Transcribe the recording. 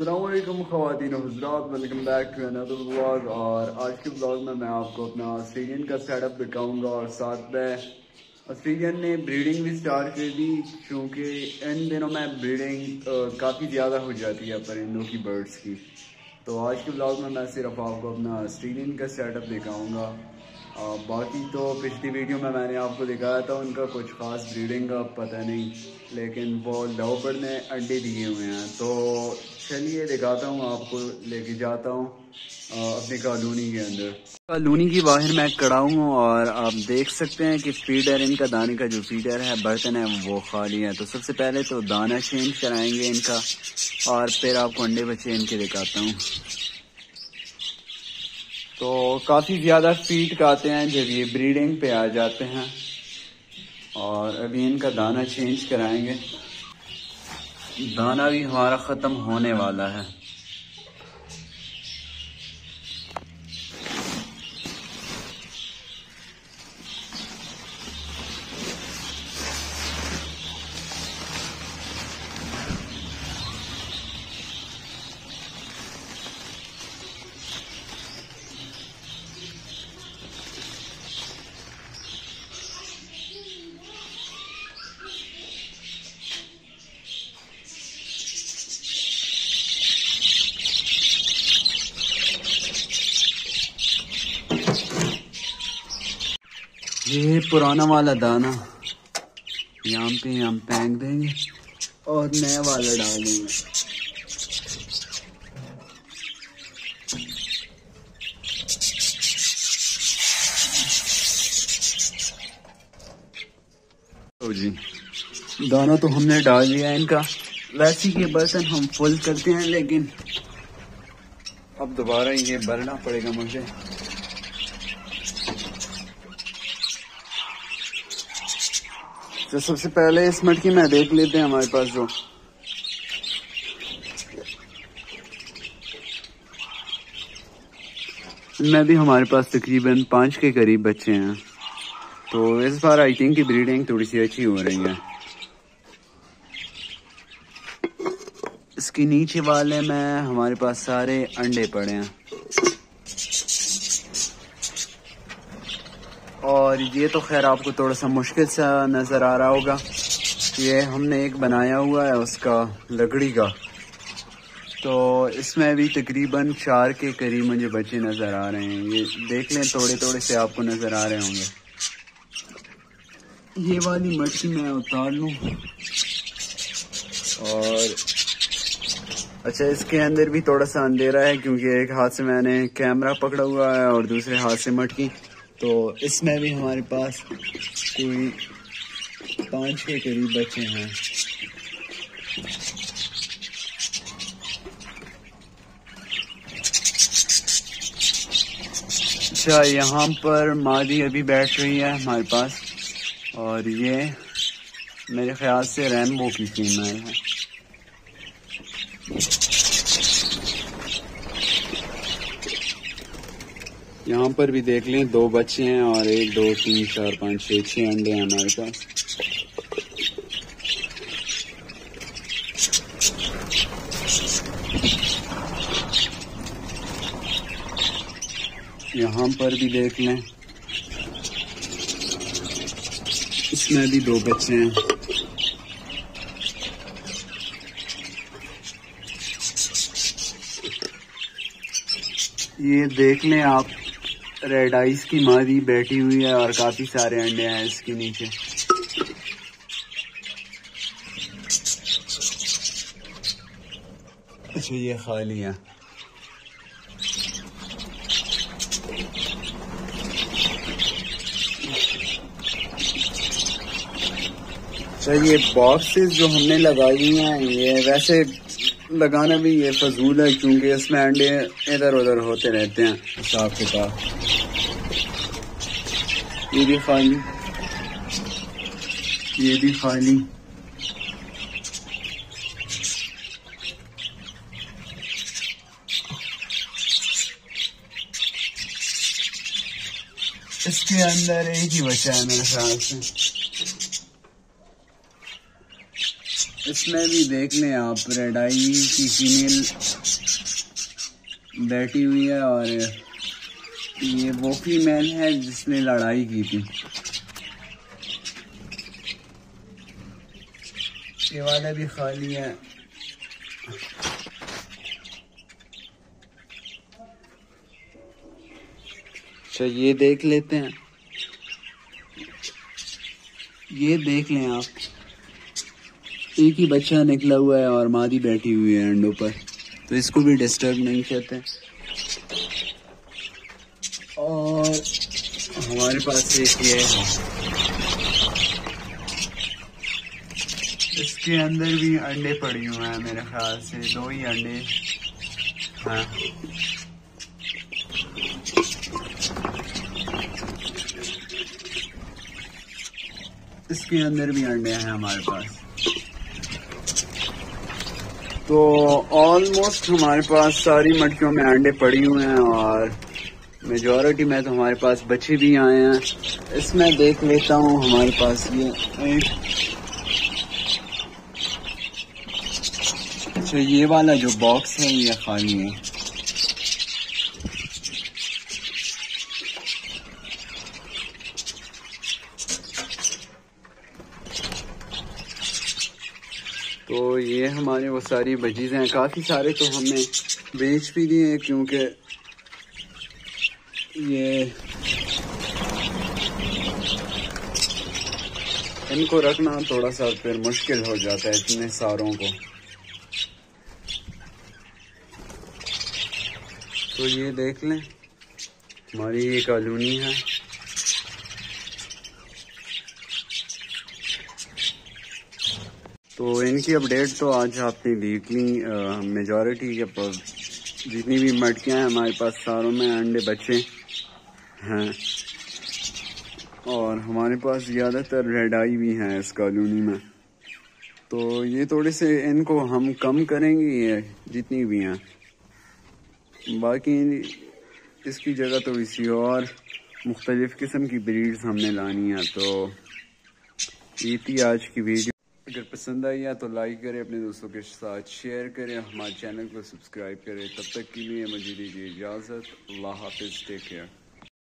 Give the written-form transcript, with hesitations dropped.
अस्सलामुअलैकुम ख़वातीन और हज़रात, welcome back to another vlog. और आज के व्लॉग में मैं आपको अपना ऑस्ट्रेलियन का सेटअप दिखाऊंगा और साथ में ऑस्ट्रेलियन ने ब्रीडिंग भी स्टार्ट कर दी, क्योंकि इन दिनों में ब्रीडिंग काफ़ी ज़्यादा हो जाती है परिंदों की, बर्ड्स की। तो आज के व्लॉग में मैं सिर्फ आपको अपना ऑस्ट्रेलियन का सेटअप दिखाऊँगा। बाकी तो पिछली वीडियो में मैंने आपको दिखाया था, उनका कुछ ख़ास ब्रीडिंग का पता नहीं, लेकिन वो लव बर्ड ने अंडे दिए हुए हैं। तो चलिए दिखाता हूँ आपको, लेके जाता हूँ अपनी कॉलोनी के अंदर। कॉलोनी की बाहर मैं खड़ा हूँ और आप देख सकते हैं कि फीडर, इनका दाने का जो फीडर है, बर्तन है, वो खाली है। तो सबसे पहले तो दाना चेंज कराएंगे इनका और फिर आपको अंडे बच्चे इनके दिखाता हूँ। तो काफ़ी ज़्यादा फीड खाते हैं जब ये ब्रीडिंग पे आ जाते हैं, और अभी इनका दाना चेंज कराएंगे। दाना भी हमारा ख़त्म होने वाला है। ये पुराना वाला दाना यहाँ पे हम फेंक देंगे और नया वाला डाल देंगे। तो जी, दाना तो हमने डाल दिया इनका। वैसे के बर्तन हम फुल करते हैं, लेकिन अब दोबारा ये भरना पड़ेगा मुझे। तो सबसे पहले इस मटकी में देख लेते हैं हमारे पास जो इनमें भी हमारे पास तकरीबन 5 के करीब बच्चे हैं। तो इस बार आई थिंक की ब्रीडिंग थोड़ी सी अच्छी हो रही है। इसके नीचे वाले में हमारे पास सारे अंडे पड़े हैं, और ये तो खैर आपको थोड़ा सा मुश्किल सा नज़र आ रहा होगा। ये हमने एक बनाया हुआ है उसका, लकड़ी का। तो इसमें भी तकरीबन 4 के करीब मुझे बच्चे नज़र आ रहे हैं। ये देख लें, थोड़े थोड़े से आपको नज़र आ रहे होंगे। ये वाली मटकी मैं उतार लूँ। और अच्छा, इसके अंदर भी थोड़ा सा अंधेरा है, क्योंकि एक हाथ से मैंने कैमरा पकड़ा हुआ है और दूसरे हाथ से मटकी। तो इसमें भी हमारे पास कोई 5 के करीब बच्चे हैं। अच्छा, यहाँ पर मादी अभी बैठ रही है हमारे पास, और ये मेरे ख्याल से रैम्बो की फीमेल है। यहाँ पर भी देख लें, 2 बच्चे हैं और 1 2 3 4 5 6 6 अंडे हैं हमारे पास। यहाँ पर भी देख लें, इसमें भी 2 बच्चे हैं। ये देख लें आप, रेड आइस की मादी बैठी हुई है और काफी सारे अंडे हैं इसके नीचे। अच्छा, ये खाली है। अच्छा, ये बॉक्सेस जो हमने लगाई हैं, ये वैसे लगाना भी ये फजूल है, क्योंकि इसमें अंडे इधर उधर होते रहते हैं हिसाब किताब। ये भी खाली, ये भी खाली। इसके अंदर एक ही बच्चा है मेरे ख्याल से। इसमें भी देख लें आप, रेड आई की फीमेल बैठी हुई है और ये वो फीमेल है जिसने लड़ाई की थी। ये वाला भी खाली है। अच्छा ये देख लेते हैं, ये देख लें आप, एक ही बच्चा निकला हुआ है और मादी बैठी हुई है अंडों पर, तो इसको भी डिस्टर्ब नहीं करते। और हमारे पास एक ये है, इसके अंदर भी अंडे पड़े हुए हैं, मेरे ख्याल से 2 ही अंडे हैं। इसके अंदर भी अंडे हैं हमारे पास। तो ऑलमोस्ट हमारे पास सारी मटकियों में अंडे पड़ी हुए हैं और मेजॉरिटी में तो हमारे पास बच्चे भी आए हैं। इसमें देख लेता हूँ, हमारे पास ये एक, अच्छा ये वाला जो बॉक्स है ये खाली है। तो ये हमारे वो सारी बजीज़ हैं, काफ़ी सारे तो हमने बेच भी दिए क्योंकि ये इनको रखना थोड़ा सा फिर मुश्किल हो जाता है इतने सारों को। तो ये देख लें, हमारी ये कॉलोनी है। तो इनकी अपडेट तो आज आपने देख ली। मेजॉरिटी के जितनी भी मटकियां हैं हमारे पास सारों में अंडे बच्चे हैं और हमारे पास ज़्यादातर रेड आई भी हैं इस कॉलोनी में। तो ये थोड़े से इनको हम कम करेंगे ये जितनी भी हैं, बाकी इसकी जगह तो इसी और मुख्तलिफ़ किस्म की ब्रीड्स हमने लानी है। तो ये थी आज की वीडियो। अगर पसंद आई है तो लाइक करें, अपने दोस्तों के साथ शेयर करें, हमारे चैनल को सब्सक्राइब करें। तब तक के लिए मुझे दीजिए इजाज़त। अल्लाह हाफ़िज़, टेक केयर।